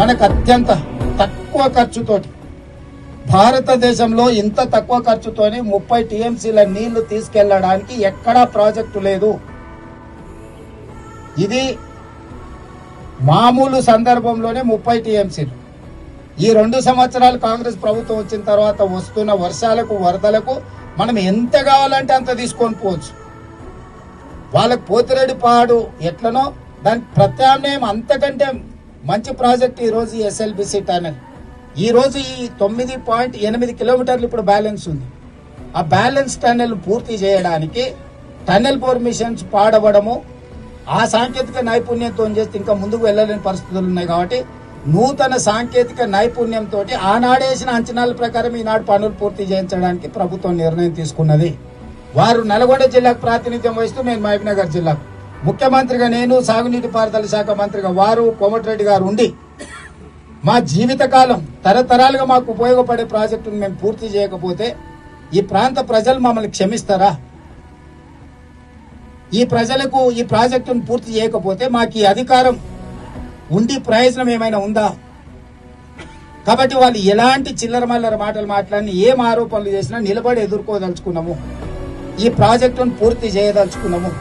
మనకు అత్యంత తక్కువ ఖర్చుతోటి భారతదేశంలో ఇంత తక్కువ ఖర్చుతోని 30 టీఎంసీల నీళ్లు తీసుకెళ్లడానికి ఎక్కడా ప్రాజెక్టు లేదు. ఇది మామూలు సందర్భంలోనే 30 టీఎంసీలు. ఈ 2 సంవత్సరాలు కాంగ్రెస్ ప్రభుత్వం వచ్చిన తర్వాత వస్తున్న వర్షాలకు వరదలకు మనం ఎంత కావాలంటే అంత తీసుకొని పోవచ్చు. వాళ్ళకు పోతిరెడ్డిపాడు ఎట్లనో దానికి ప్రత్యామ్నాయం అంతకంటే మంచి ప్రాజెక్ట్ ఈరోజు ఎస్ఎల్బిసి టనల్. ఈరోజు ఈ 9.8 కిలోమీటర్లు ఇప్పుడు బ్యాలెన్స్ ఉంది. ఆ బ్యాలెన్స్ టనల్ పూర్తి చేయడానికి టనల్ పర్మిషన్స్ పాడవడము, ఆ సాంకేతిక నైపుణ్యంతో చేస్తే ఇంకా ముందుకు వెళ్ళలేని పరిస్థితులు ఉన్నాయి. కాబట్టి నూతన సాంకేతిక నైపుణ్యంతో ఆనాడేసిన అంచనాల ప్రకారం ఈనాడు పనులు పూర్తి చేయించడానికి ప్రభుత్వం నిర్ణయం తీసుకున్నది. వారు నల్గొండ జిల్లాకు ప్రాతినిధ్యం వహిస్తూ నేను మహబూబ్నగర్ జిల్లాకు ముఖ్యమంత్రిగా, నేను సాగునీటి పారుదల శాఖ మంత్రిగా, వారు కోమటిరెడ్డి గారు ఉండి మా జీవితకాలం తరతరాలుగా మాకు ఉపయోగపడే ప్రాజెక్టును మేము పూర్తి చేయకపోతే ఈ ప్రాంత ప్రజలు మమ్మల్ని క్షమిస్తారా? ఈ ప్రజలకు ఈ ప్రాజెక్టును పూర్తి చేయకపోతే మాకు ఈ అధికారం ఉండి ప్రయోజనం ఏమైనా ఉందా? కాబట్టి వాళ్ళు ఎలాంటి చిల్లర మల్లర మాటలు మాట్లాడి ఏం ఆరోపణలు చేసినా నిలబడి ఎదుర్కోదలుచుకున్నాము. ఈ ప్రాజెక్టును పూర్తి చేయదలుచుకున్నాము.